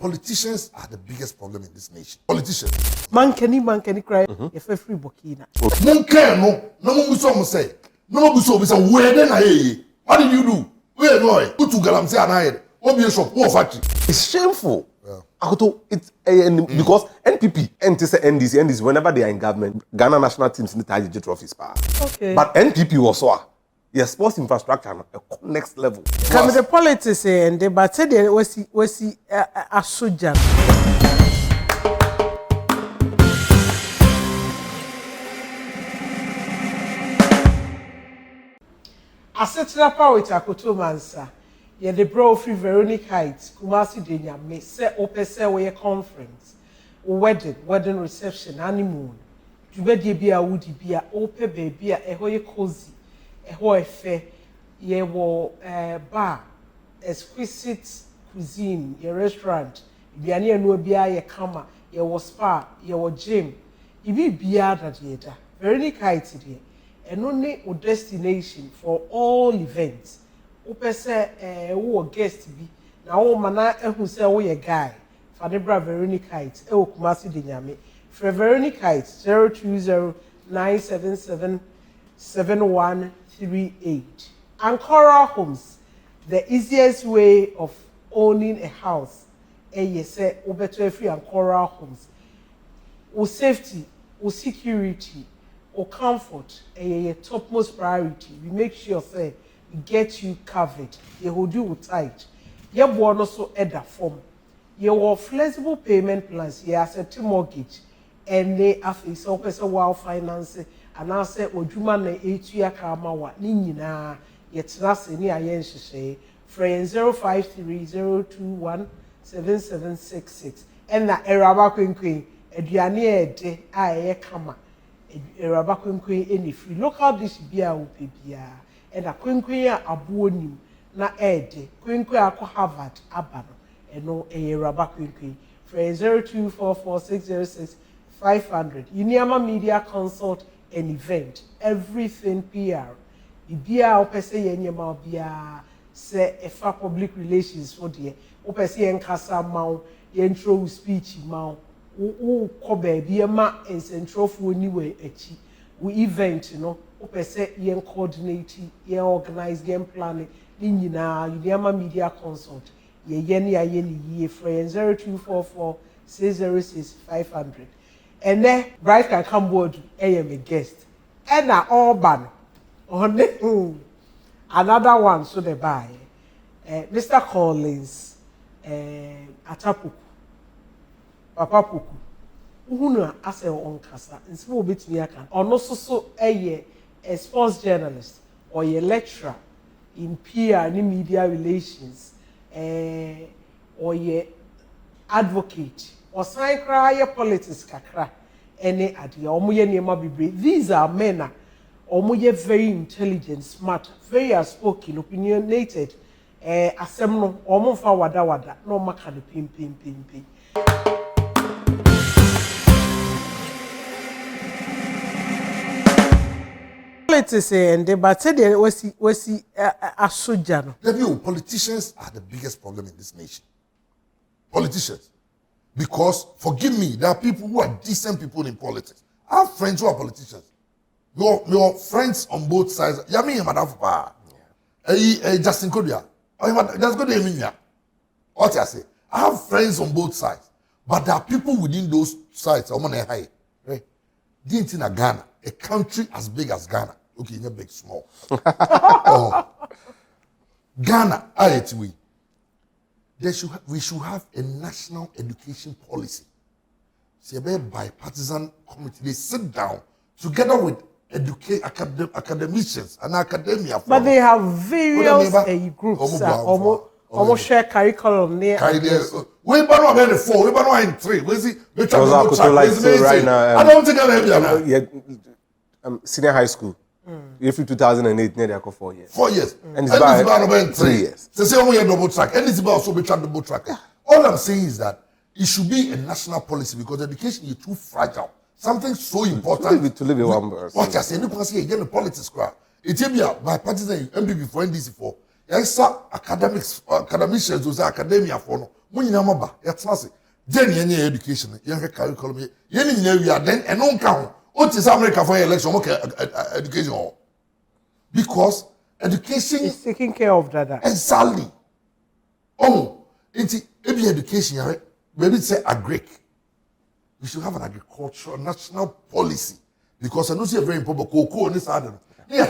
Politicians are the biggest problem in this nation. Politicians. Man can cry. If a free Burkina. Man can no more say. No more say. Where then I? What did you do? Where boy? Put to Galamsey and I. What be a shop? What factory? It's shameful. It's because NPP, NDC, whenever they are in government, Ghana national teams need to get trophies. Okay. But NPP also, yes, sports infrastructure next level. Come the politics and the but said was a soldier. Asetena power with AkotoMansa. Yeah, the bro free Veronica Heights, Kumasi Denya, me say opese we conference, wedding reception, honeymoon. Jubedi be a woody be a ope baby a hoye cozy, a hoye fair, ye wo bar, exquisite cuisine, your restaurant, be a no be a kama, ye wo spa, ye wo gym, ye be that theater. Veronica Heights here, and only a destination for all events. Opese wo guest bi na wo mana ehu se wo ye guy fa de bra Veronica Heights e Kumasi de nyame for Veronica Heights 02097777138 Ankara Homes, the easiest way of owning a house you say obeto free Ankara Homes. O safety, o security, o comfort your topmost priority. We make sure say get you covered. You hold you tight. You born also at the form. You have flexible payment plans. You accept mortgage, and they have a so person wow finance. And I say, "Ojuma na 8 year kamawa ni nyina yet last ni ayen sheshe." Friend 0530217766. And na eraba kwenkwen aduane ede a kama eraba kwenkwen any free local dish bia wo bia. And a quinquin abuonim na ede quinquin ako Harvard abano eno a rubber quinquin for 0244606500 Uniama Media Consult and event everything PR ibia opese yenyema bia se efa public relations for there opese yenkasa maw yentro speech maw wo ko ba bia ma ensentrofo niwe achi we event no opese yen coordinate yen organize yen planning ni nyina Uniama Media Consult ye ye friend 0244606500 and then Bright can come board am a guest and na urban on another one so they buy Mr. Collins Atta Poku Papa Poku uhunu ase on kasa nsibo obetumi aka ono so a sports journalist or a lecturer in PR and media relations or a advocate or sign cry politics kakra any ade omoye niema bibre. These are men omoye very intelligent, smart, very outspoken, opinionated asem no omo fa wada no maka de pim. Politics and the but said was a soldier. Politicians are the biggest problem in this nation. Politicians. Because, forgive me, there are people who are decent people in politics. I have friends who are politicians. Your friends on both sides. Yami and Madam Fupa. Justin Kodia. Just go to what I say. I have friends on both sides. But there are people within those sides. I'm on a high. Right? Didn't in Ghana, a country as big as Ghana. Okay, not big, small. Ghana, we should have a national education policy. See, a bipartisan committee, they sit down together with academicians and academia. But they have various groups. Almost share curriculum there. We don't have 4, we don't have 3. We see, right now. I don't think senior high school. If 2008, nearly 4 years. 4 years. And it's about 3 years. They say we have double track. And it's about also be double track. All I'm saying is that it should be a national policy because education is too fragile. Something so important to live in one verse. What I say, you can see again the politics crowd. It will be by partisan MPP for NDC for. Yes, sir, academics, academicians, those academia for no. When you know, that's what then any education, you have curriculum, you know, then and non count. What is America for election? Okay, education. Because education is taking care of that. Exactly. Oh, it's education, maybe say agric. We should have an agricultural national policy. Because I know it's very important. Cocoa on this side. You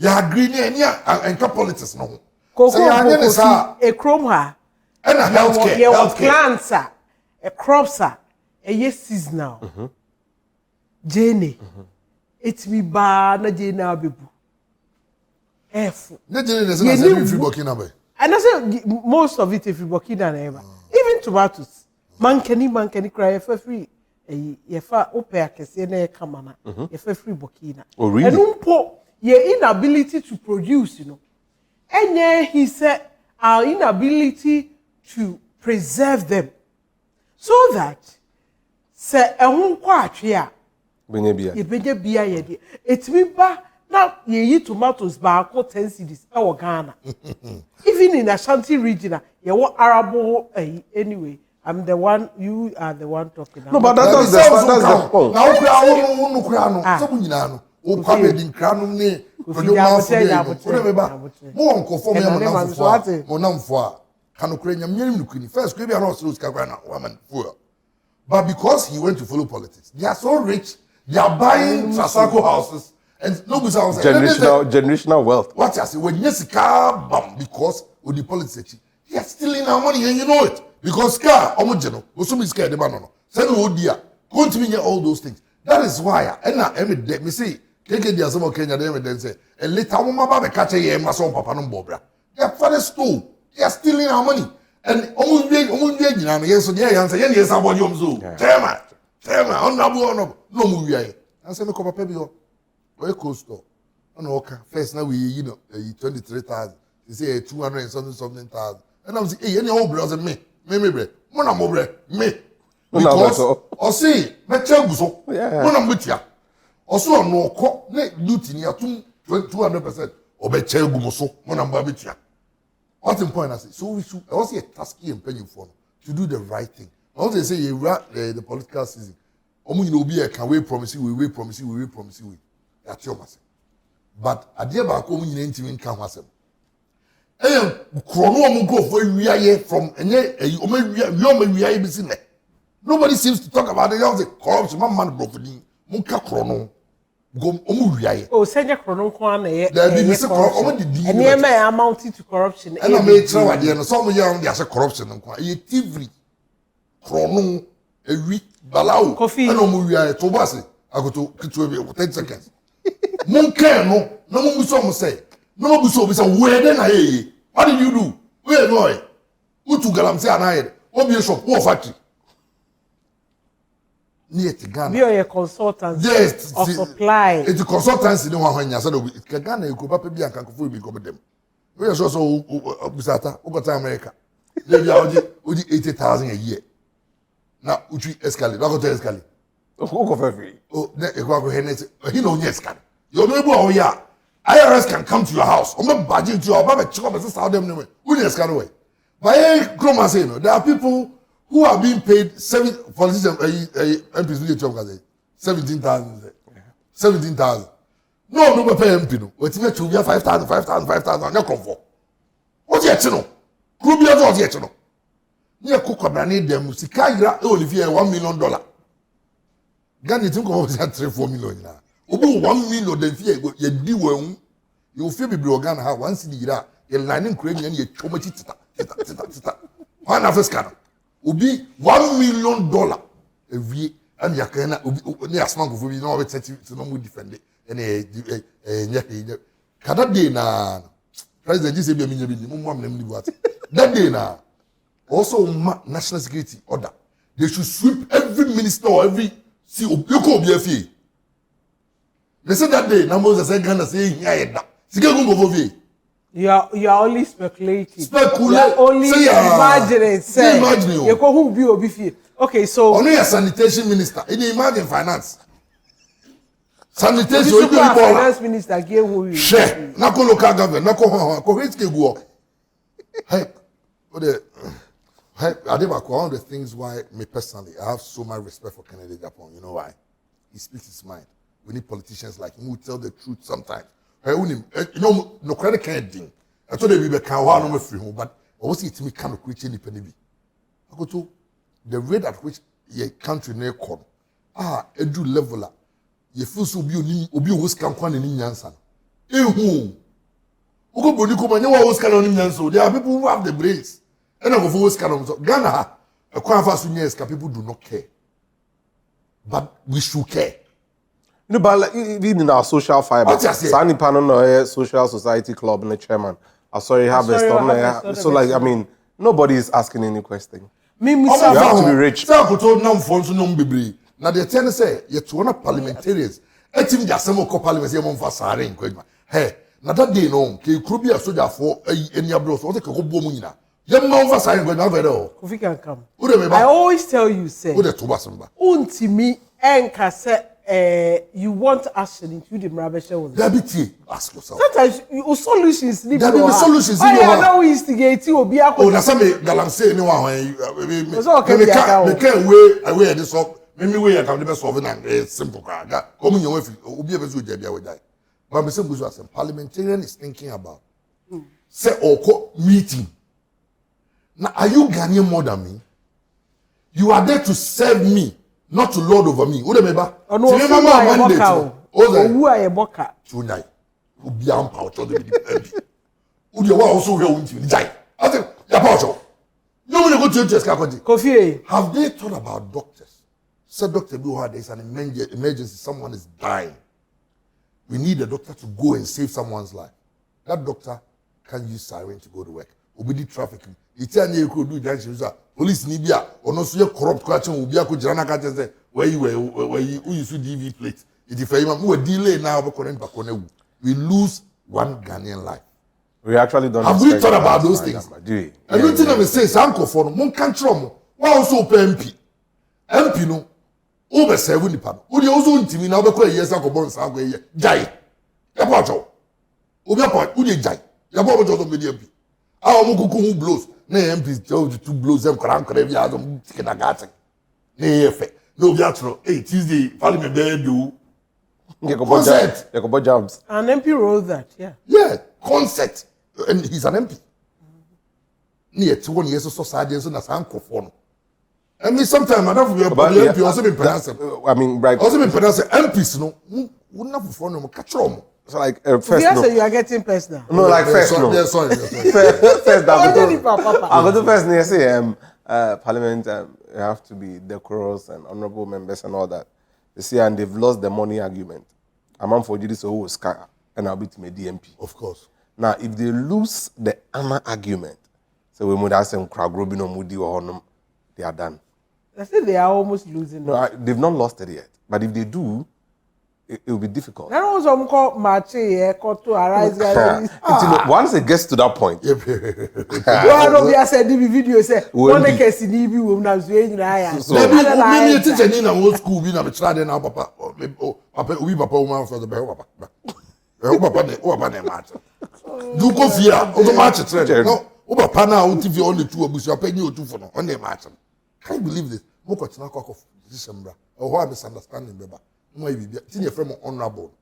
agree, and politics no. Cocoa, a chroma, and a healthcare, plants, a crops, a yes seasonal. Jenny, it's me bar na Jenny Abibu. F. And I said most of it if you work in ever. Even tomatoes. Man can cry for free. Yefa opea kese na kamana. Yefa free bokina. Oh really? And umpo your inability to produce, you know. And yeah, he said our inability to preserve them. So that se ehun kwa atwe Benye bia. Ye benye bia ye de. Etimi ba na ye yi tomatoes ba ko 10 cedis e wo Ghana. Even in Ashanti region, ye wo Arabo anyway. I'm the one, you are the one talking about. No, but that's the point. Now, but because he went to follow politics, they are so rich, they are buying Sasako houses and no generational wealth. What I say when yes car because with the politics, they are stealing our money and you know it. Because car, omojeno, osumi scared the man no. Send no dia. Continue all those things. That is why and na me say keke dia some Kenya dem say and later mama ba be catch ye ma so papa no bobra. They are father stole. They are stealing our money. And omo nyina no yes dey yan say ye yes abodi omzo. Tema honorable no mu wiye. And say me ko papa bi ho. We cost on oka first now we 23,000. They say 200 and something thousand. And I'm saying hey any old brother me bre mona mo bre me because o see me changu so mona mbetia o so no ko na duty ni atum 200% o be changu mo so mona mba betia. What's the point I say? So we should also a tasky and penny for to do the right thing. Also they say you the political season. Omo you know be a can we promise you promise you. That's your message. But adie ba ko omo nyina ntimi nka ho asem. From nobody seems to talk about it. The corruption, man broke the Munka Chrono. Oh, send your chrono corner. And near may amounted to corruption. And I made sure at the end of some young there's a corruption and quite a thievery. Chrono, a week, Balau, coffee, and Omuria, Tobasi. I go to 10 seconds. Munka, no one will say. No, so we say, where then I what did you do? Where boy? Who to Galamsey and I? What be a shop? What factory? Near to Ghana. Be a consultant. Yes, of supply. It's a consultancy. No one when you said it Ghana, you could probably be a cancer become them. We are so Busata, over America. They are 80,000 a year. Now, which we escalate, not to escalate. Oh, he knows escalate. You're no yeah. IRS can come to your house. I'm not budging to your baby. Check up and say, them anyway. We just can't wait. But there are people who are being paid 7 politicians, MPs, 17,000. 17,000. No, pay MP. No, what's it to be 5,000, 5,000. No comfort. What's yet to know? Krubia was yet to know. Near Cook need them. Sikaira only fear $1 million. Ghana think of that 3-4 million now. Obi 1 million den fie ye di wan you feel be Ghana ha 1 cedi ira ye lining crane ye chomachi tita one african obi $1 million ewie and yakena obi ne asman go for bi no be 30 to no mu defend nya kada day na president ji say be aminya bi ni mu am na mi buat that day na also national security order they should sweep every minister or every see obi ko obi afie. They said that day, Namos said Ghana saying, you are only speculating. Speculate. You are only imagining. Imagine. Okay, so only a sanitation minister. In imagine finance. Sanitation. Finance minister gave who you. Share. Nako local government. Nako Hey, One of the things why me personally I have so much respect for Kennedy Japan. You know why? He speaks his mind. We need politicians like him who tell the truth sometimes. You know, no credit can't ding. I told you we can one no free home, but also it me kind of creating the penny. I go to the rate at which your country near come. Edu leveler. You feel so be who's can kwan in Yansan. Who go body come and you always can on Yanso. There are people who have the brains. And I go for who's can on Ghana. A quite fast years people do not care. But we should care. No, but like, even in our social fiber, Sani Panon, social society club, and the chairman. I saw you have a so like I mean, nobody is asking any question. Me, you have to be rich. Say I could told now phones no be. Now the ten say you to one parliamentarians. Etim the assembly co parliament say mon fa sare in kwema. Hey, na that day no, ke kru bi a soldier for any abroad so take go bo mu nyina. Ye mon fa sare in kwema very o. Kofi can come. I always tell you say. Who the to basamba. Untimi enka say you want action into the Mrabesha one. Dabiti, ask yourself. Sometimes your solutions need to be solutions. I know instigate obi akọ. Oh, na some galamse ni wa hwan. Me can way this up. Me way I can never solve it simple crowd. Come in your way obi e bezu jabia we die. But me say buzu as parliamentarian is thinking about say oko meeting. Now are you Ghanaian more than me? You are there to serve me. Not to lord over me. Who the member? No, who are you boka? Tonight. Who be am power to the MP. Who the one also here won't die. I think ya power. No one go to just Kofi. Have they thought about doctors? Said Dr. Buha, there's an emergency, someone is dying. We need a doctor to go and save someone's life. That doctor can use siren to go to work. Obedi trafficking. Itania could do that. Police Nibia or no so corrupt question will be a good Janaka where you use DV plate. If you are delay now, we lose one Ghanaian life. We actually don't have we thought about those things? Everything I say, Sanko for one country, one also MP. MP no over 70 pounds. Would you also want me now because yes, I go born Sanko Jai. Yapacho. Obia point, would you Jai? Yapacho to be MP. Our Mukuku blows. Ne MPs tell you to blows them crank every other kindergarten. Ne effect. No, Biatro. Hey, Tuesday, Parliament there do. Concert. Jobs. An MP wrote that, yeah. Yeah, concert. And he's an MP. Near 21 years or so, Sergeant, and that's Uncle Fono. I mean, sometimes I don't know about MP also been pronounced. I mean, right. Also been pronounced MPs, no, wouldn't have phone catch on. So like first, no. You are getting personal. No, like first, no. Yeah, sorry. First, I go to first. I say, Parliament, you have to be decorous and honourable members and all that. You see, and they've lost the money argument. I'm on for this whole sky, and I'll be to my DMP. Of course. Now, if they lose the honor argument, so we would ask them, Kragrobin or Moody or Honum, they are done. I said they are almost losing. No, they've not lost it yet. But if they do, it will be difficult. That was called Marche, to arise. Once it gets to that point, I said the video say one can see the view of Nazway. So maybe teacher in old school, we have tried now, Papa. Papa, we Papa woman for the Papa. Papa, matter. Do go fear, also match it. No, Papa now, TV only two of you are paying you two for no, on the match. Can you believe this? Moko Tinaka of December, or why misunderstanding, Beba. Honorable.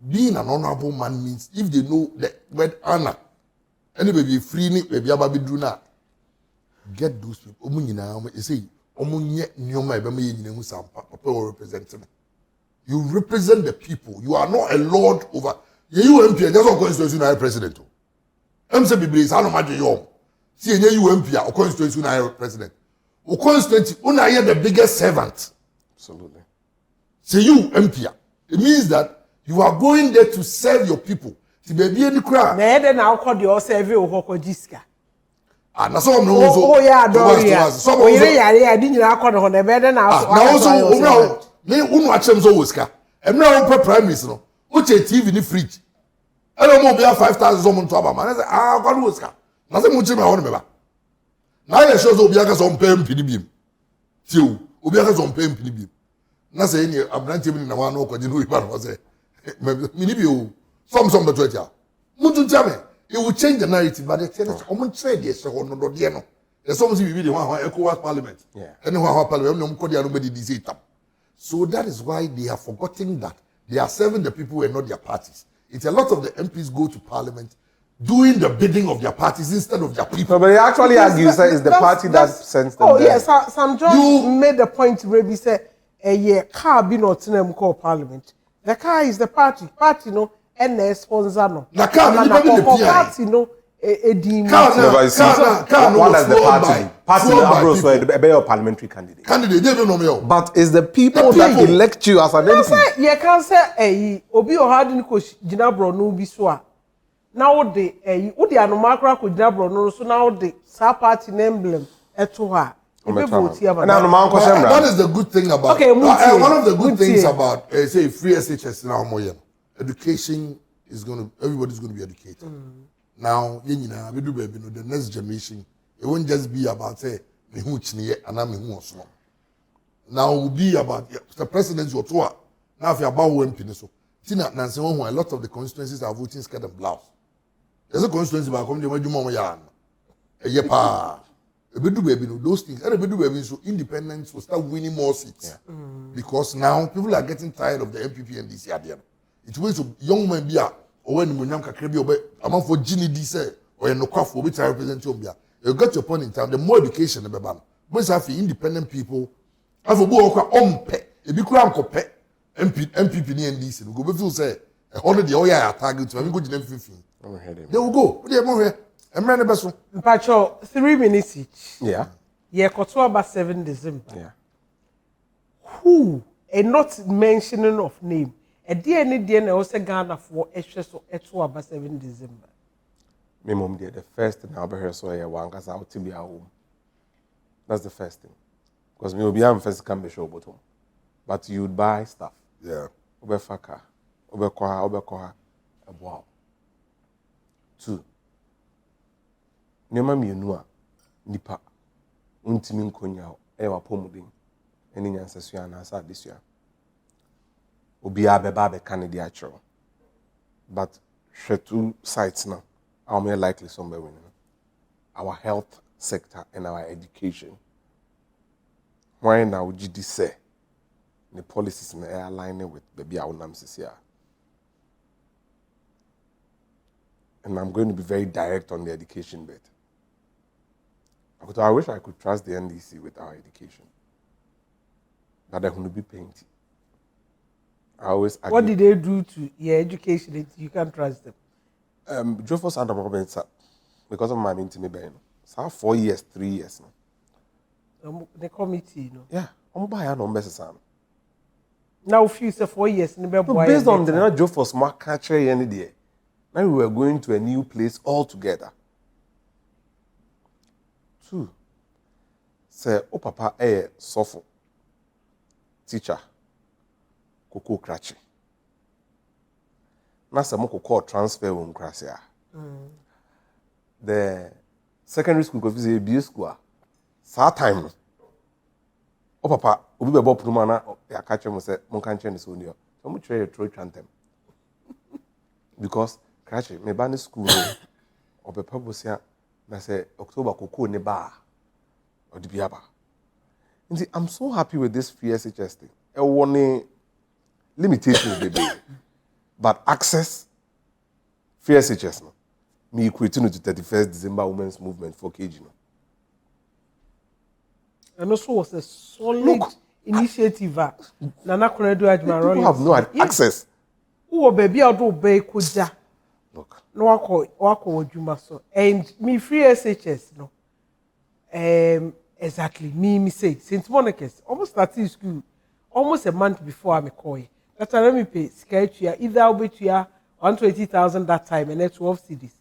Being an honorable man means if they know the word honor, anybody be free, maybe Ababi do not get those people. You say, you represent the people. You are not a lord over. You MP, that's what constitution I president. MCB is how much you see you MP or constitution I president. O constitution, una the biggest servant. Absolutely. Say you MP. It means that you are going there to serve your people. To be any crowd. Then now call your survey or Hokojiska. And some no oh yeah, some oh yeah, I didn't call on the bed now. Now also no, me watch them so whisker. And now prime minister no. Which a TV in the fridge. I don't know, be 5,000 someone to Abama. I say, God whisker. Nothing much in my own member. Now you show Obiaka some pay PDB. Till Obiaka some pay PDB. Na say ni abranche bi na wan no kwaje no iba no say mini bi o some the 20 mutu tell me It will change the narrative, but the tenants common trade yes, so no no. There's something we really want ECOWAS Parliament. Yeah. Anyone Parliament, nobody disease. So that is why they have forgotten that they are serving the people and not their parties. It's a lot of the MPs go to Parliament doing the bidding of their parties instead of their people. But he actually argues that it's the party that sends them. Oh yes, Sam John made the point. Maybe say a car be not to call Parliament. The car is the party. Party no, and the sponsor no. The car, party no. A demon. One as the party. Party Ambrose were a parliamentary candidate. They don't know me. But it's the people that elect you as an MP. You can't say Obi or Hardin coach Jinabro no be so. Now the Udi and Macra could Jinabro no so now the Sa party emblem to her. What is the good thing about one of the good things about say free SHS now more education is everybody's going to be educated. Now, we do baby no the next generation. It won't just be about say me who chiniye and me who osno. Now will be about the president your tour. Now if you about who MP so. Tina Nancy a lot of the constituencies are voting skirt and blouse. There's a constituency by come to mama yan. Yepa. We do baby no those things. And we do baby so independents will start winning more seats. Yeah. Because now people are getting tired of the MPP and DC at the end. It means young men be or when Munyam Kakrebi or among for Ginny D say or no cough which I represent you. You got your point in time, the more education the better. Most have independent people have a book on pet, a big crown for pet, MPP and DC. Go before say a holiday or yeah target to go to them 15. They will go. What do you want here? And man, the best one. Pacho 3 minutes each. Yeah. Yeah, Kotoaba 7 December. Yeah. Who and not mentioning of name. A DNA also Ghana for extra so Kotoaba 7 December. My mom did the first thing I'll be here so I want us out to be at home. That's the first thing. Because me will be first come be show bottom. But you'd buy stuff. Yeah. Obe faka. Obe koha. Wow. 2. Nema mienu a nipa untimi nkonya e wa pomuden eni nyansasu anasa adesua obi abeba be Canada achro but two sites now are more likely somewhere winning our health sector and our education why now GD say the policies in aligning with baby aunam sisia. And I'm going to be very direct on the education bit. I wish I could trust the NDC with our education. But they're going to be painted. What did they do to your education that you can't trust them? Jofos and the because of my intimate brain. So 4 years, 3 years now. The committee, you know. Yeah, I'm buying on basis. Now, if you say 4 years, based on the Jofos mark catcher any day. Now we were going to a new place altogether. 2. Say, oh papa, sofo. Teacher. Koko krachi. Na se moko call transfer on krasia. The secondary school because it's a BA school. Sa time. Oh papa, obi be bo puma na ya catch mo say mon kan chen so ni o. So mo try throw chantem. Because krachi me ba ni school o be pabosia na say October koko ne ba or the biaba. I'm so happy with this free SHS thing. A warning limitations baby. But access free SHS no. Me equating to 31st December Women's Movement for KG no. And also was a solid initiative. Nana Konedo Admiral. People have no access. Who baby out of Bay Kuja. Look. No wako Jumaso. And me free SHS no. Exactly. Me say St. Monica's almost started school almost a month before I'm calling. That's why let me pay Skype either I'll be to 120,000 that time and then 12 CDs.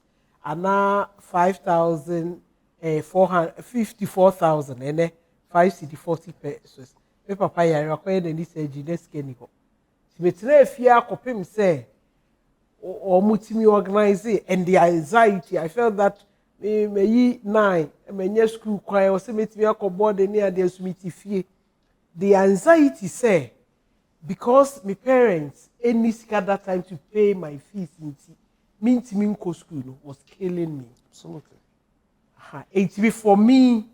And now 54,000 and then 5 CD 40 pesos. Me papa ya require the this next keniko. Si betena efia kopem say or mutimi organize and the anxiety I felt that me 9 me school kwai o se metimi akoboard near the sumiti fie. The anxiety say because my parents any sika that time to pay my fees mean school was killing me. Absolutely. It for me,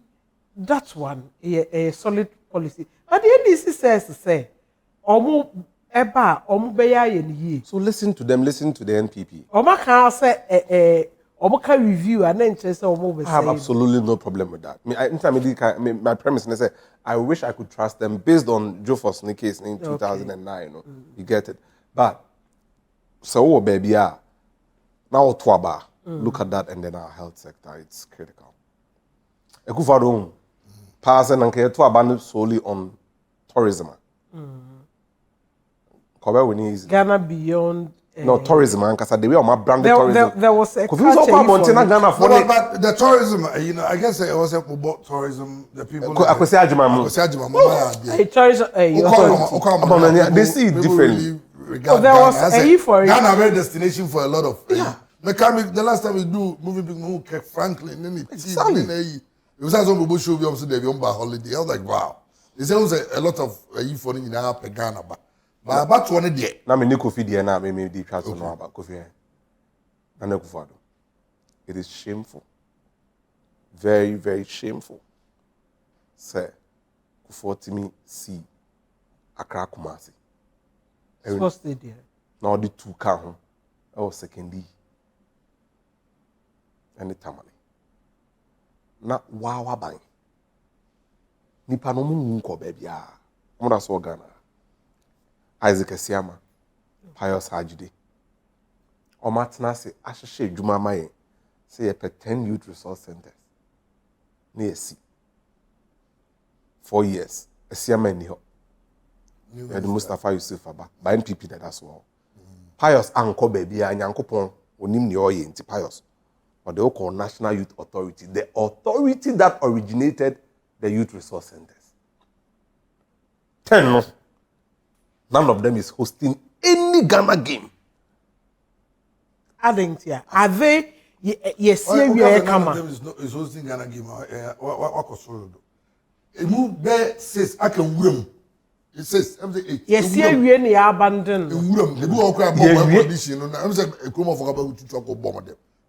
that one a solid policy. But the NDC says say, omo beya ye. So listen to them, listen to the NPP. Omo can say omo can review and then say omo. I have absolutely no problem with that. My premise is that I wish I could trust them based on Joe Fosney case in 2009. You get it. But so baby, now Twaba, look at that, and then our health sector, it's critical. Ekufadong, passing and care Twaba solely on tourism. Ghana beyond. No tourism, and because the way my branded tourism. There was a but the tourism, I guess it was about tourism. The people. They see it differently. There was a for Ghana very destination for a lot of. The last time we do moving people who Franklin, exactly. It was as some people show me also they on holiday. I was like, wow. There's a lot of for in Ghana, but about 20 days. Now me Kofi there now me the try to know about Kofi. It is shameful. Very, very shameful. Say, Kofi me see Accra Kumasi. Sports stadium. Now the two car or secondly. And the tamale. Na wawa bang. Nipa no mu nko baby a. Mo da so Ghana. Isaac Esiama, Pius Hajide. O matna se ahhehye adwuma maye. Say ye 10 youth resource centers. Na yesi. 4 years. Esiama ni ho. The Mustafa Yusuf Aba. By NPP that's all. Pius anko baby a nyankopon onim ne oye nti Pius. Or they call National Youth Authority, the authority that originated the youth resource centers. 10. None of them is hosting any Ghana game. I think, yeah. Are they? Yes, none of them is hosting Ghana game. It says I can win. It says yes, we are abandoned.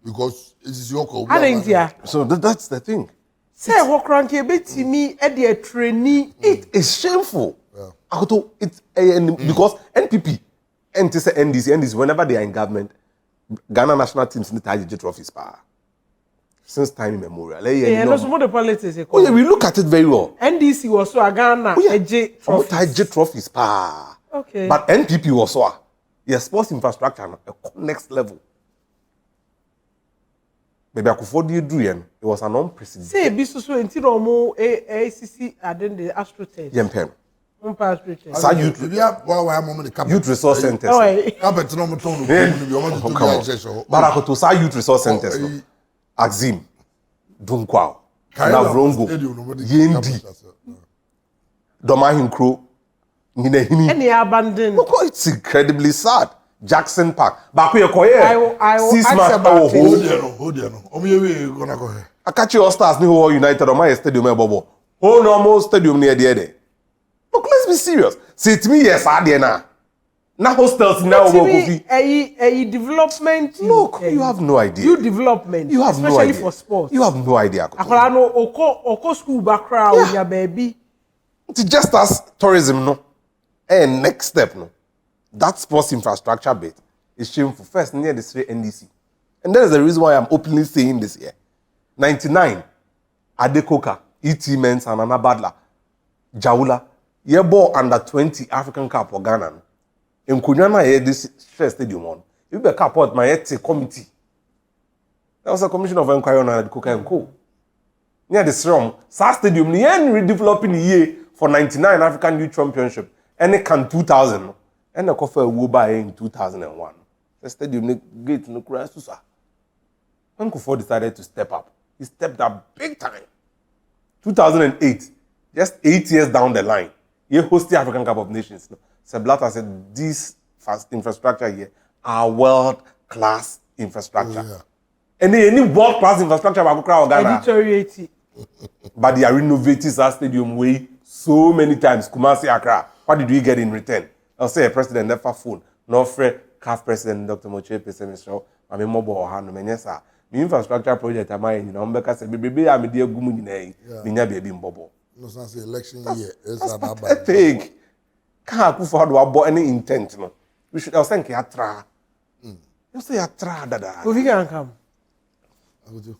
Because it is your call. I think, yeah. So that's the thing. Say what cranky bit to me at the trainee. It is shameful. It's because NPP and NDC, whenever they are in government, Ghana national teams need to trophies power. Since time immemorial. No, some of the politics. Oh yeah, we look at it very well. NDC was so a Ghana trophies power. Okay. But NPP was so sports infrastructure a next level. Maybe I could afford you do it was an unprecedented. Say, Bisu so until more ACC then the AstroTest. Yempen. Youth resource centers. Barakoto sa youth resource centers. Axim, Dunkwao, Navrongo, Yendi, Domahinkro, Ninehini. Any abandoned. It's incredibly sad. Jackson Park. Bakuye koye. I will 6 months hold on. Akachi All Stars ni ho United on my stadium e bobo. Ho normal stadium near there. Look, let's be serious. Say to me yes there na. Na hostels now go Kofi. A development. Look, you have no idea. You development. You have no idea. Especially for sports. You have no idea. Akola no oko school background with your baby. It's just as tourism no. And next step no. That sports infrastructure bit is shameful. First, near the NDC. And that is the reason why I'm openly saying this here. 99, Adekoka, E.T. Mens, and Anna Badla, Jaula, Yebo under 20 African Cup for Ghana. In Kunyana, this stress stadium on. You be a caport my committee. That was a commission of inquiry on Adekoka and Co. Near the Srom, SAR Stadium, the end redeveloping the year for 99 African Youth Championship, and it can 2000. And the coffee will buy in 2001. The stadium gate no crash to sir. When Kufuor decided to step up, he stepped up big time. 2008, just 8 years down the line, he hosted the African Cup of Nations. Seblata said this infrastructure here are world-class infrastructure. Oh, yeah. And any world-class infrastructure will go Ghana. But they are renovating that stadium way so many times. Kumasi Accra. What did we get in return? I'll say a president never phone, no friend, CAF president Dr. Moche Pesemistro, I'm mobile hand menyesa. Me infrastructure project am I you know mbeka say bebe am dey agum nyina yi. Menya baby mbobo. No sense election year is an pathetic. Can't afford to abo any intent no. We should think yatra. You say yatra dada. Who can come? Akoto.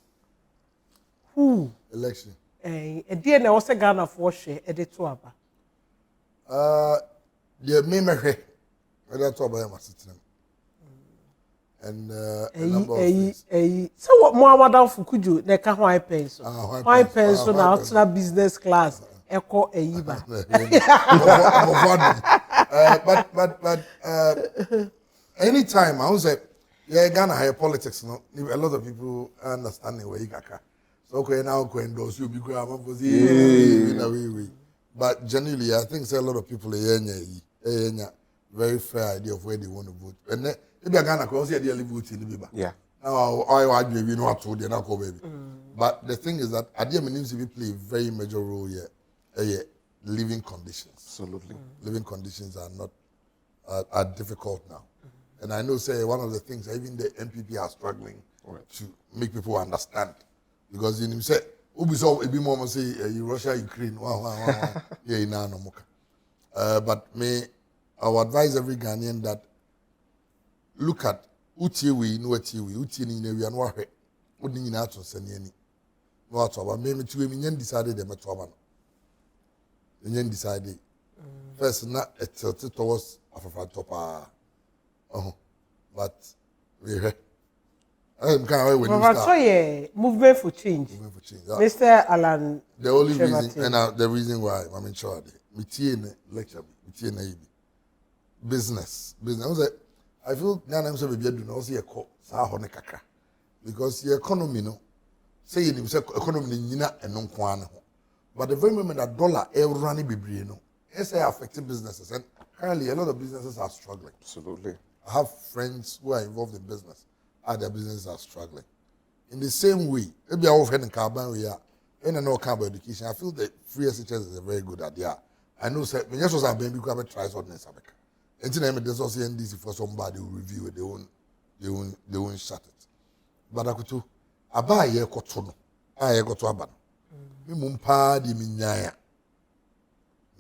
Who? Election. A dear na was a Ghana for share at the Tuaba. The memory. Whether to buy Asetena. And a number of things. So what more madam Fukuju neka why pencil. Why pencil now to business class. Echo a yiba. But anytime I was say, yeah, Ghana higher politics, no, a lot of people understanding where you kaka. So okay, now go endorse you because I'm but generally, I think say a lot of people very fair idea of where they want to vote. And then if you Ghana, because they vote in the Biba. Yeah. Now I argue we know what to do, not go baby. But the thing is that idea means we play a very major role here. Living conditions. Absolutely. Living conditions are not are difficult now. And I know say one of the things even the MPP are struggling to make people understand. Because you say Ubisoft a bit more say Russia, Ukraine, but I would advise every Ghanaian that look at Utiwi, no Utiwi, Utini, we are not putting in out on Seniani. What about maybe to him decided them at Toban. And decided first not a tilted towards Afro but we I'm kind of when you start. Movement for change. Mr. Alan. The only reason and the reason why I'm in charge. Me lecture, me business. I feel Ghana must be doing also a call kakra because the economy no say in himself economy nina and non kwana. But the very moment that dollar running be no, it's affecting businesses and currently a lot of businesses are struggling. Absolutely. I have friends who are involved in business. Their businesses are struggling. In the same way, maybe I offer in Carbon we are in an about education. I feel that free SHS is a very good idea. I know say when you have been because I try something in Africa. Anytime there's also NDC for somebody who review it, they won't shut it. But I could too. I buy a cotono. I got to aban. Me mumpa di minyaya.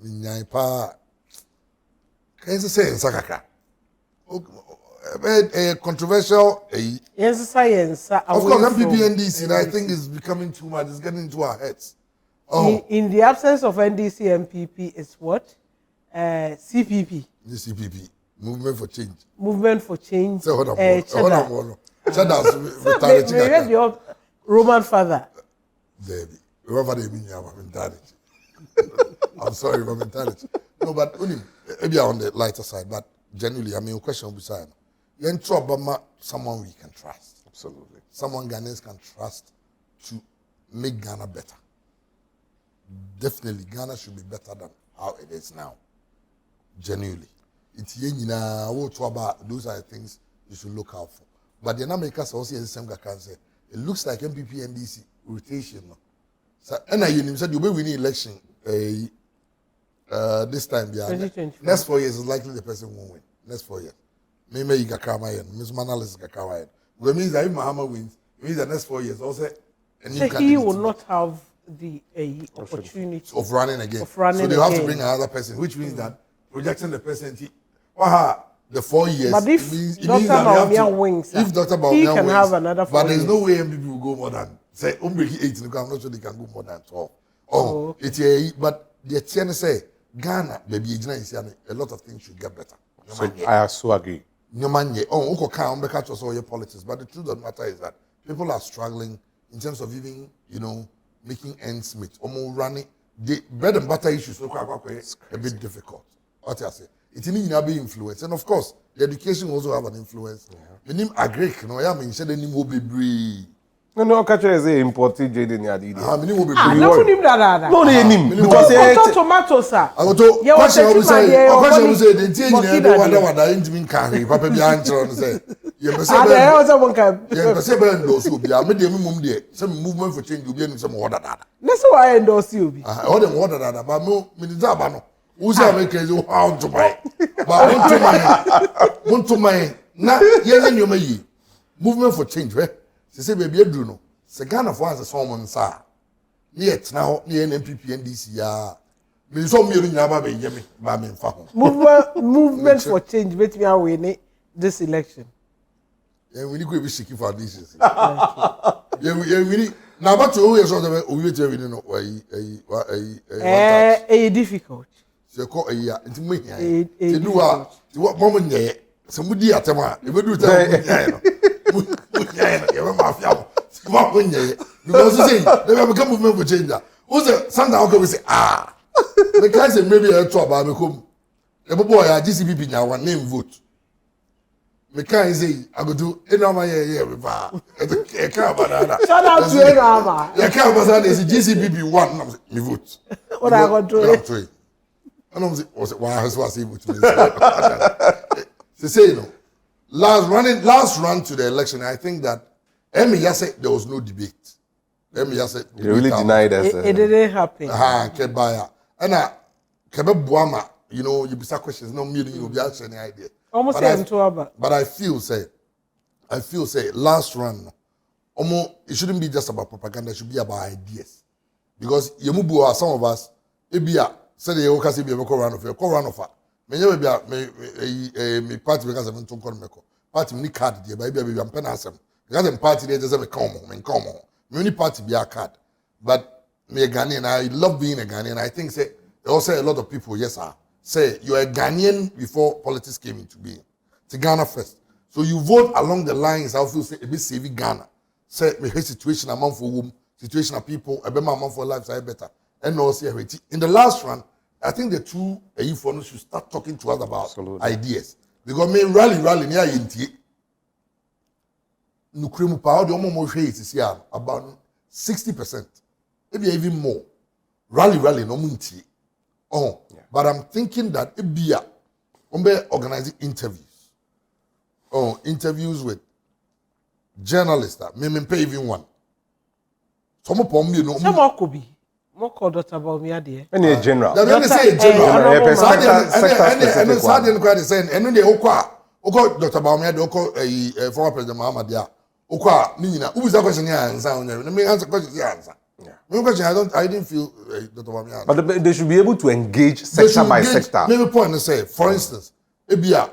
Minyaya pa. Can you say in Sakaka? Controversial. Yes, science. Of course, MPP NDC, I think is becoming too much. It's getting into our heads. Oh. In the absence of NDC, MPP is what? CPP. The CPP. Movement for Change. Movement for Change. So hold on. Chada's retired. Your Roman father. Debbie. Roman father mean you have mentality. I'm sorry for mentality. No, but maybe on the lighter side, but genuinely, I mean, a question beside you enter Obama, someone we can trust. Absolutely. Someone Ghanaians can trust to make Ghana better. Definitely, Ghana should be better than how it is now. Genuinely. Those are the things you should look out for. But the Americans also the same can say it looks like MPP NDC rotation. So, and I said you will win the election this time. Next 4 years is likely the person won't win. Next 4 years. Maybe you can come in. Ms. Manalis can come in. It means that if Mahama wins, it means the next 4 years also. So he will not have the opportunity of running again. So they have to bring another person, which means that projecting the person, the 4 years. But if Dr. Baumia wins, if Dr. Baumia he can wins, have another 4 but there's years. no way MPP will go more than say 8. I'm not sure they can go more than 12. Okay. It's but the TN say Ghana, baby, a lot of things should get better. So I so agree. Politics, but the truth of the matter is that people are struggling in terms of even, making ends meet. Almost running the bread and butter issues a bit difficult. What I say, it needs to be influence, and of course, the education will also have an influence. The name agree, I mean, said the name will be brave. No, catch is important. JD ni adi. No, name because tomatoes, sir. Question will say the change in the wonder ain't been carry. Papa be answer say. You must say those will be a minimum there. Some movement for change will be in some order. That's why I endorse you. All the order that, but no, Minizabano. Who's making you how to buy? But want to my not yen you may. movement for change where say baby adru no se Ghana for as someone sa yet now near NPP NDC ya me so me nyina ba be yemi ba me mfa ho movement for change bet me win this election. Yeah, we need to be seeking for this. Yeah, we need. Now, but you always sort of we tell you know difficult. So call a year into me. To do what moment there? Somebody at them. If we do that, you mafia. What when you because you say they have become movement for change. Who's the Sunday? We say the guy say maybe a trouble. I become the boy GCPP now one name vote. Me can't say I go do Enama here with shout out to Enama. You can't pass this GCPP one me vote. What I got to it? And I'm say why has was able to say you know last run to the election I think that Emi said there was no debate. Emi said they really denied us. It didn't happen. Kebaya and Kebe Buama you know you be questions no meaning you be actually any idea. Almost but I feel say last run, it shouldn't be just about propaganda. It should be about ideas, because yemubu some of us, ebia say the yoka say be a run of me party because I'm to call meko party me card there, but be am pen asem because them party there just me come me party be a card, but me a Ghanaian I love being a Ghanaian. I think say also a lot of people yes sir. Say you are a Ghanaian before politics came into being. To Ghana first. So you vote along the lines, I feel say a bit saving Ghana. Say me hate situation among for whom, situation of people, a better amount for lives are better. And also in the last run, I think the two AU should start talking to us about ideas. Because me rally near Inti. Nukremu power the almost is here about 60%. Maybe even more. Rally no munti. Oh, yeah. But I'm thinking that it be organizing interviews. Oh, interviews with journalists that may pay even one. Some upon me, no. Some more could be. More called Dr. Baumia, any general. Then they say general. And then they Oko Dr. Baumia, Oko former President Muhammad Dia. Oko Nina. Who is that question here? Let me answer question here. Answer. Yeah. I didn't feel Dr. Baumia. But they should be able to engage sector by sector. Maybe point to say, for instance, Ebia,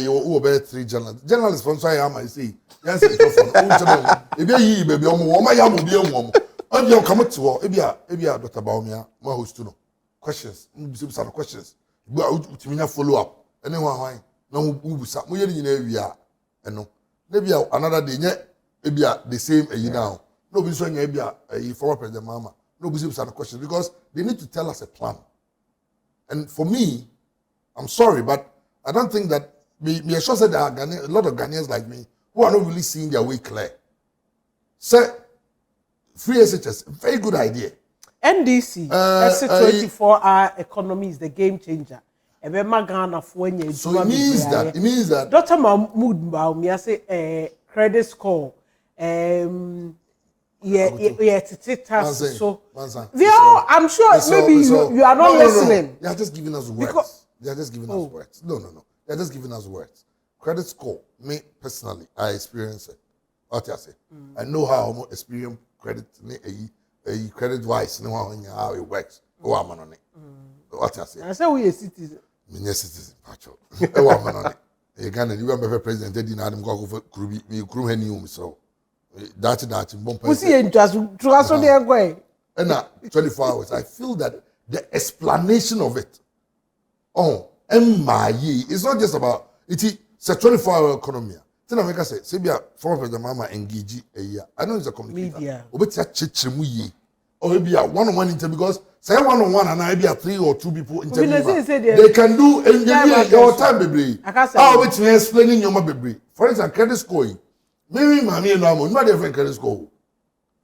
you obey 3 journalists. Journalists from Sayama, I see. Yes, Ebia, baby, and you come to Ebia, Dr. Baumia, more host to know questions, some questions. But follow up. Anyone, no, who sat me in area, and no, maybe another day, Ebia, the same now. Nobody's saying a former President Mama. Nobody's asking questions because they need to tell us a plan. And for me, I'm sorry, but I don't think that me sure said there are a lot of Ghanaians like me who are not really seeing their way clear. Say, free SHS, very good idea. NDC, 24-hour economy is the game changer. So it means that Dr. Mahmoud Baumia say credit score. So I'm sure maybe you are not listening. They are just giving us words. They are just giving us words. No. They are just giving us words. Credit score, me personally, I experience it. What I say, I know how I experience credit. A credit wise, know how it works. Oh, I'm on it. What I say. I say we a citizen. Me a citizen. Pacho. Oh, I'm on it. You remember president did not go for Krubi. Me Krum Henium so. That's we see interest to their way. And 24 hours. I feel that the explanation of it. Oh, it's not just about it's a 24-hour economy. Then America say, Sebia, former President Mama engage a year. I know it's a communicator. Media. Or maybe a one-on-one interview because say one-on-one and I be a 3 or 2 people interview. They can do your time, baby. How about you explaining your baby? For instance, credit scoring. Maybe mommy and I'm not different credit score.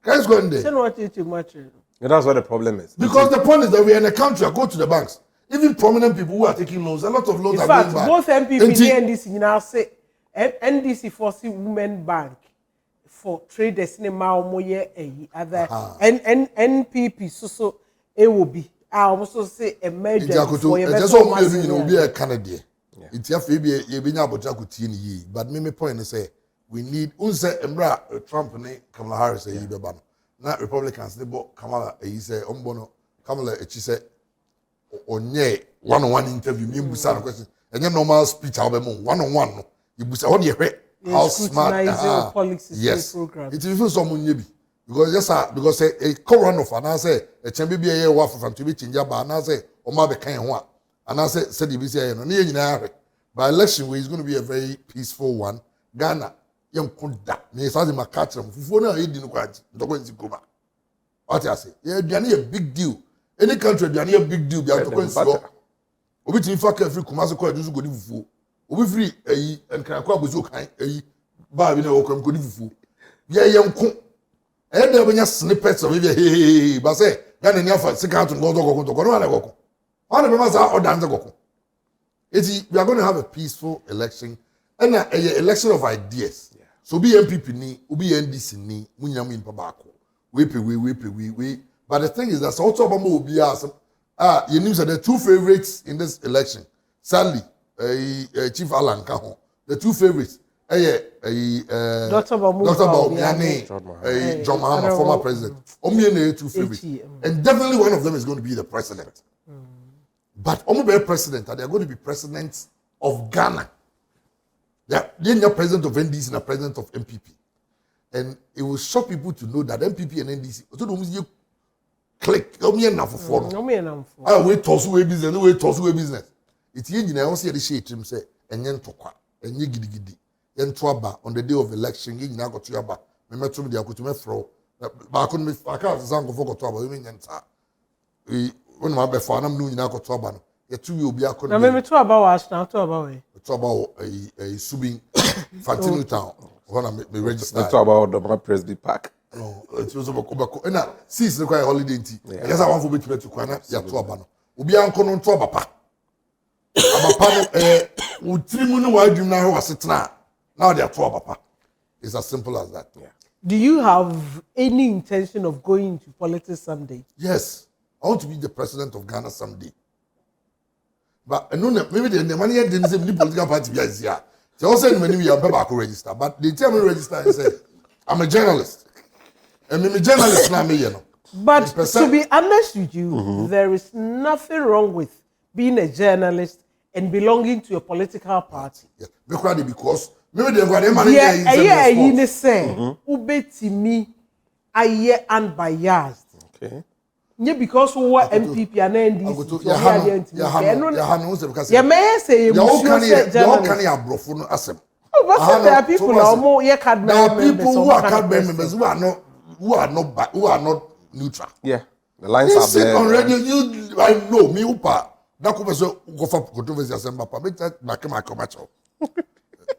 Credit score in there. That's what the problem is. Because the point is that we are in a country. I go to the banks. Even prominent people who are taking loans, a lot of loans in are fact, going back. Both MPP and NDC now say NDC for Women Bank for traders in Maomoye other and NPP so it will be. I also say emergency for your just all be a Canadian. It's your baby, you be able to but me point is say we need unse Emra Trump ne Kamala Harris e beba no. Na Republicans ne bo Kamala e say ombo Kamala e say onye one-on-one interview me busa question. Enye normal speech album one-on-one no. You busa what you how smart yes. Program. It even someone be because because a co-run of and I say a chamber be a waffle from to be change ba and I say o ma be kan ho and I say the BCA no na nyina by election way is going to be a very peaceful one. Ghana young kunda me say ma catch them fufu na e di no kwaji ndoko nzi koma what I say yeah aduane a big deal any country aduane a big deal bi atoko nzi go obi tin fa ka free kuma so kwa edu so go di fufu obi free eyi enkran kwa bozo kan eyi ba bi na wo kwam ko di fufu ye yenko e de benya snippets of hey ba say Ghana ni afa sika to go no ala go on the masa order nze go we are going to have a peaceful election and a election of ideas. Yeah. So be MPP ni, be NDC ni, munya mu impa baako. We. But the thing is that also Obama will be asked. You know that the two favorites in this election, sadly, Chief Alan Kahon, the two favorites, Dr. Bawumia, John Mahama, former president. Omiene two favorites, and definitely one of them is going to be the president. But Omo president, they are going to be presidents of Ghana. They're not president of NDC and a president of MPP. And it will shock people to know that MPP and NDC, you click, we toss away business. It's yin, I see the shade him say, and yen tokwa, and ye giddy, yen twaba on the day of election, yin now got to yaba, me metro media could me throw, but I couldn't miss, I can't zango for twaba, women yenta. When my before I'm doing now got trouble. The two will be a con. Now, maybe two about us now, two about it. Trouble a subing Fantino town. When I be registered. Talk about the Presby Park. No, it was about Kobako. And now, since the quiet holiday, yes, I want to be to Kwana, Yatuabano. Ubi uncle on Twabapa. Abapano, Utrimunu, why do you know Asetena? Now they are Twabapa. It's as simple as that. Yeah. Do you have any intention of going into politics someday? Yes. I want to be the president of Ghana someday. But maybe the money didn't say the political party is here. They also many we are back to register. But they tell me register and say, I'm a journalist. And I'm a journalist now, you know. But to be honest with you, there is nothing wrong with being a journalist and belonging to a political party. Yes. Because maybe they've got their money there. You say, Ubetimi, aye unbiased. Okay. Yeah, because we were MPP and NDC. Yeah, may I say you all can brofun asem. Oh, but there are people who are more card members who are not neutral. Yeah, the lines are there. On radio, I know me upa. That could be so go for controversy assemble. But that my commercial.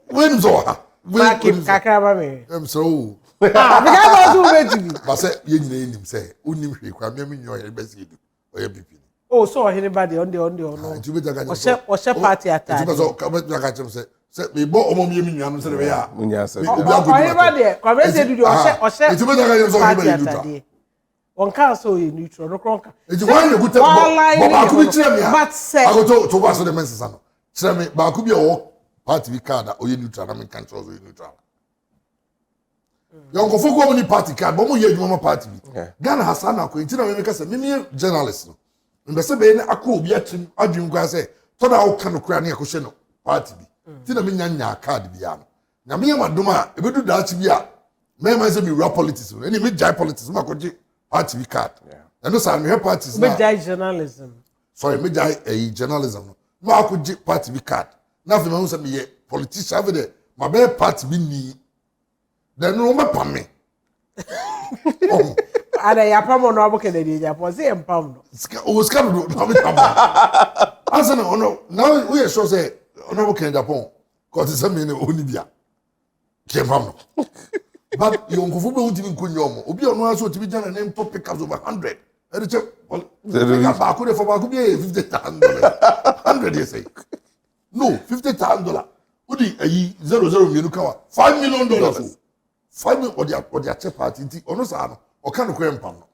When so? When kakaba me. So. Because who wait but say you name say unim hwe kwa me nyo ye best you or ye BP. Oh, so anybody on the or share party attack. So come back say me bo omo me nnuanu say we ya. Munya say. Everybody, come say do or share. On council in neutral no kronka. It's one the good but could be tell me. But say I go to pass the message no. Tell me ba could be o party card or you neutral I mean control you neutral. Young folk woman party card, but you have party. Ghana has an acquaintance. I make us a mini journalist. In the same I could be at him. I didn't go say, Toda all kind of cranny cushion party. Tina Minya card beyond. Now, me and my doma, if you do that, to be a man, I say, me rap politics. Any mid jai politics, my party card. And those are my parties. Mid jai journalism. Sorry, mid jai a journalism. No, I could party card. Nothing else me a politician over there. My bare party be me. Then no me pam me. Oh. Ada ya pam no abo Kennedy ya pon say pam no. O ska no me pam. Asa no now we sure say no Kennedy pon. Cause say me no oni bia. Ke pam no. But you go be untimi nkonyo obi ono aso tibi jana name top pick up over 100. E check ba ko de for ba ko be $50,000. 100 you say. No, $50,000. Udi ayi 00 mienu kawa. $5 million. 5 million or their party ono sa no o kan ko empam no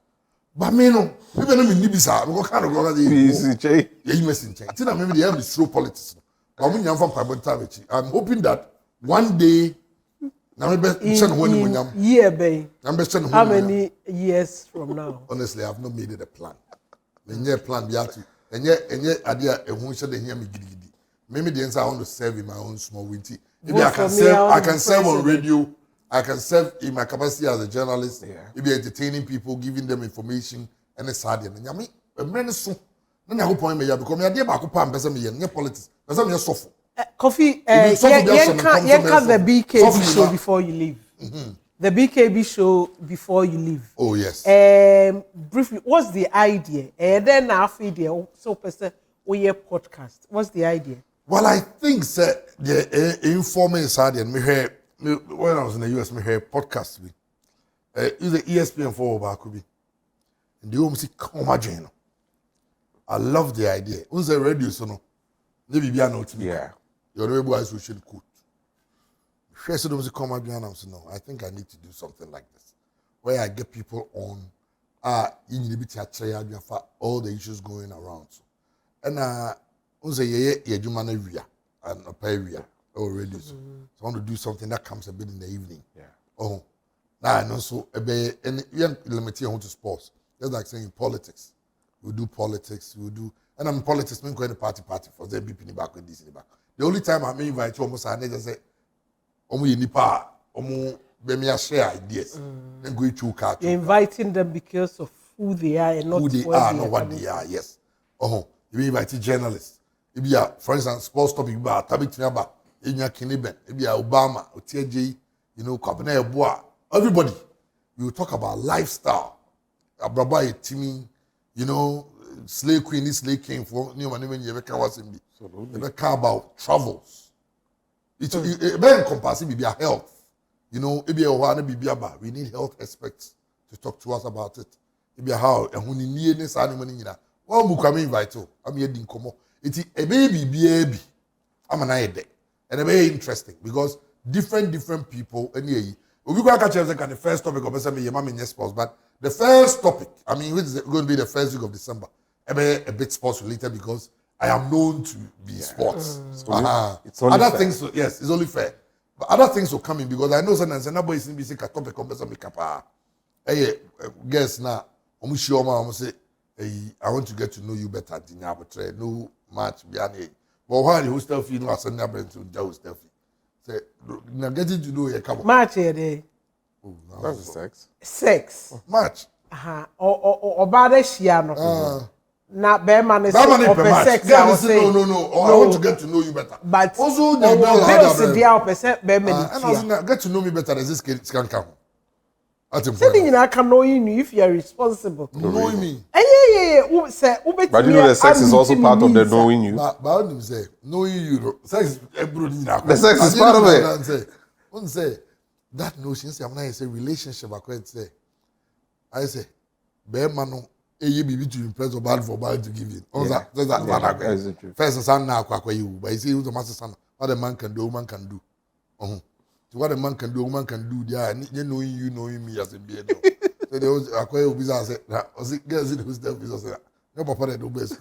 ba me no me be no me nibisa me ko kan ko ga easy chey ye mesin chey ti na me dey have slow politics no ba mo nyam fam pabon ta mechi I'm hoping that one day Now me year bay. How many many years from now? Honestly, I've not made it a plan. The plan be to and yet idea a who should hear me giddy. Maybe the answer I want to serve in my own small winty. Maybe I can serve on radio. I can serve in my capacity as a journalist. Maybe entertaining people, giving them information and a sad and yami. A man so. Then I hope I may have become a dear Bakupa person me politics. Person me suffer. Coffee. Yanka the BKB show before you leave. The BKB show before you leave. Oh yes. Briefly, what's the idea? Then after the so person we hear podcast. What's the idea? Well, I think the informal side and me hear when I was in the US, me hear podcast with the ESPN for Bakubi. And the home see come again. I love the idea. Unse radio so no. Maybe be an ultimate. Yeah. Your able as we should cook. First of all, come again. I'm saying no. I think I need to do something like this, where I get people on. In the bit for all the issues going around. So, and unse ye jumana area and a area or radio. So I want to do something that comes a bit in the evening. Yeah. Oh, now and also and you limit on to sports. Just like saying politics. We do politics. We do. And I'm politics, I'm going to party for the BP in the back with this in the back. The only time I may invite you almost I just say, Omu Nipa, Omu Bemia share ideas. Then go to car. You're inviting them because of who they are and not who they are, not what they are, yes. You invite journalists. If you are, for instance, sports topic about Tabik Tiaba, Inya Kineben, if you are Obama, or TJ, Kabane Bois, everybody. You talk about lifestyle. Abraba Timmy, slave queen, this slave king for new man even you ever was in me. You ever about travels. It's very encompassing be health. It be a one be about. We need health experts to talk to us about it. It be how and when you need this animal in that. Well, Mukami invite you. I'm here in Como. It's a baby. I'm an idea. And it's very interesting because different people and we go catch the first topic of your mom in your sports, but the first topic, which is going to be the first week of December, a bit sports related because I am known to be sports. It's only other fair. things, yes, it's only fair. But other things will come in because I know sometimes nobody is in the topic of Kapa. Hey, guess now, I want to get to know you better. No match, but why you still feel no as never to Joe still say, now getting to know your couple. Match here, day. That's sex. Sex. Match. Or bad shiano. Not bear man is sex. No. I want to get to know you better. But also, the and get to know me better. As this can come. Saying I can know you if you are responsible. Knowing me. Yeah. But the sex is also part of the knowing you. But I don't say knowing you. Sex is the sex is part of it. Don't say that notion. Say I'm not say relationship. I say, bear man. You be to impress or bad for bad to give it. That's first son now you, but you see who's the master son. What a man can do, woman can do. So what a man can do, woman can do. Yeah, you knowing me as a beard. So there was a quite bizarre. Was it girls in who's the business? No, papa, they do best.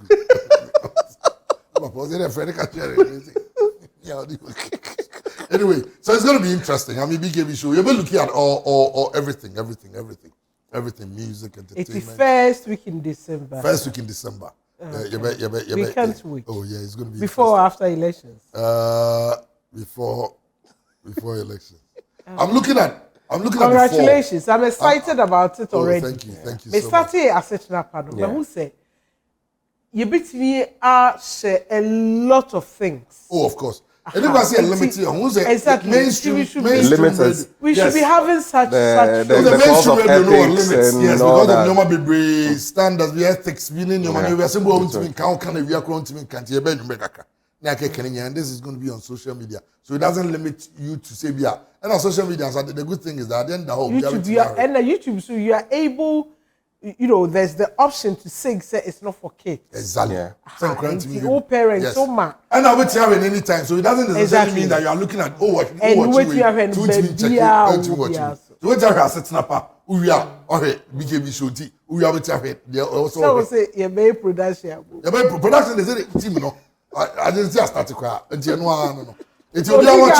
Was it a friend? Anyway, so it's going to be interesting. BKB show. You'll be looking at all everything. Everything, music, entertainment. It's the first week in December. We can't wait. Oh yeah, it's going to be before or after elections. Before elections. I'm looking at. Congratulations! I'm excited about it already. Thank you so much. Started Asetena panel. But who say you beat me? Share a lot of things. Oh, of course. And you can see a limit here. Who's exactly. Mainstream we should be having such the mainstream radio limits. Yes, because of normal baby standards, we ethics, we need your money. We are simple. We are going to be can't hear and this is going to be on social media, so it doesn't limit you to say yeah. And on social media, the good thing is that then the whole YouTube, so you are able. There's the option to say it's not for kids. Exactly. All parents, so much. And I will tell you any time, so it doesn't necessarily mean that you are looking at what you have in baby. So what you are setting up, we are okay. BKB show T. We are with you. Also, say you may production. Production is a team, no. I didn't just start to cry. No. It will be on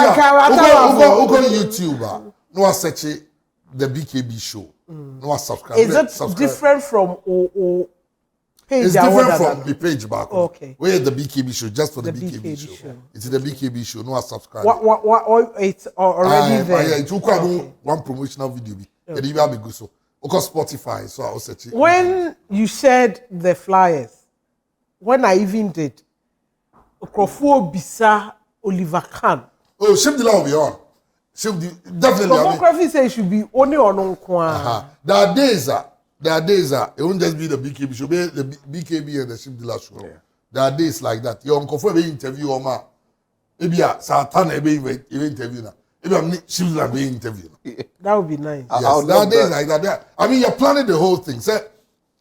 YouTube. No one search the BKB show. No one subscribe. Is it different from page? It's different from the page back. Okay. Where the BKB show, just for the BKB show. It's the BKB show. No one subscribe. What? It's already there. Yeah, it will come one promotional video. Okay. You have good so. Because Spotify, so I will search it. When you shared the flyers, when I even did, Okrofo Bisa Oliver Khan. Oh, Shimdila will be on. Definitely. Photography says it should be only on Kwan. There are days it won't just be the BKB show, be the BKB and the Shimdila show. Yeah. There are days like that. Your uncle for interview or ma. Maybe Satana be interview now. Maybe I'm Shimdila be interview. That would be nice. Yes, there are days like that. I mean, you're planning the whole thing. So,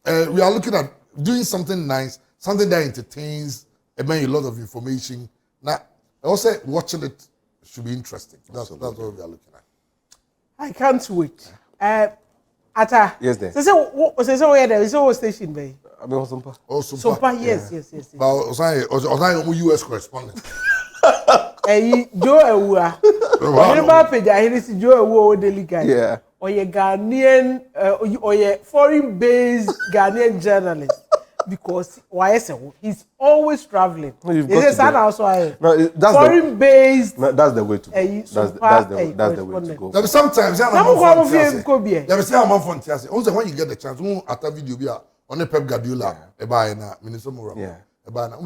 we are looking at doing something nice, something that entertains, and a lot of information. Now, also watching it should be interesting. That's what we are looking at. I can't wait. Atta. Yes, there. So where there is a station, babe. I mean, Sumpa. Oh, Sumpa, yes. But I'm a US correspondent. Joe Ewa. Whenever page I hear Joe Ewa Daily Guide. Yeah. Or your Ghanaian, or your foreign-based Ghanaian journalist. Because he's always traveling. No, that's foreign-based. That's the way to go. That's the way to go. There be sometimes when you get the chance, after video on the Pep Guardiola,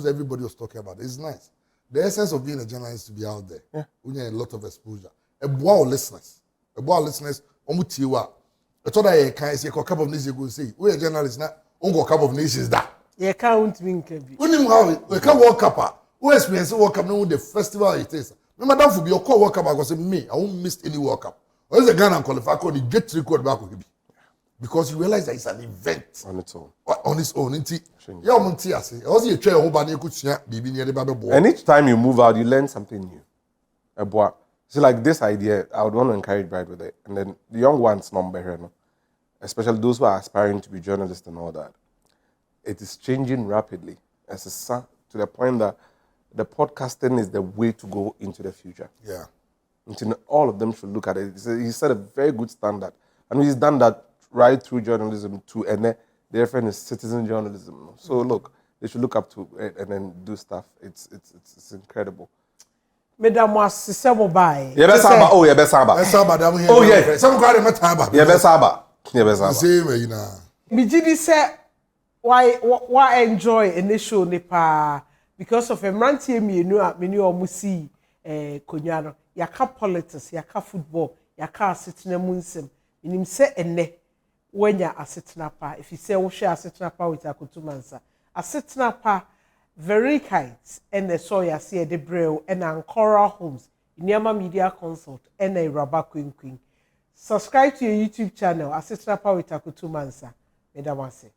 everybody was talking about it. It's nice. The essence of being a journalist to be out there. Yeah. We need a lot of exposure. A listeners. I thought I can say a couple of days ago say, we're a journalist now. Ungo Cup of Nations that. You can't win KB. We can't World Cup. Who experience World Cup now the festival it is. Remember that for be your call World Cup I say me, I won't miss any World Cup. Or is the Ghana qualify called the get record back with because you realize that it's an event on its own. On its own, ain't it? Yeah, I'm say. Also you try whole body could be near the Bible board. And each time you move out, you learn something new. So like this idea, I would want to encourage Bride with it. And then the young ones number here, no? Especially those who are aspiring to be journalists and all that. It is changing rapidly to the point that the podcasting is the way to go into the future. Yeah. And all of them should look at it. He set a very good standard. And he's done that right through journalism too. And then the reference is citizen journalism. So look, they should look up to it and then do stuff. It's incredible. Madam was Sabo. Yeah, best Saba. Oh, yeah, best Saba. Oh, yeah. Some kind of Mataba. Yeah, best Saba. Yeah, best Saba. Same, you know. Mijidi said, why enjoy a show nepa because of a ranty me or musi konyano yaka politics yaka football yaka Asetena munsem inim se enne wenya Asetena pa if you say we share Asetena pa with AkotoMansa Asetena pa very kite and the soya see the brew and Ancora Homes Inyama Media Consult and a Rubber Queen. Subscribe to your YouTube channel Asetena pa with AkotoMansa. Medamase.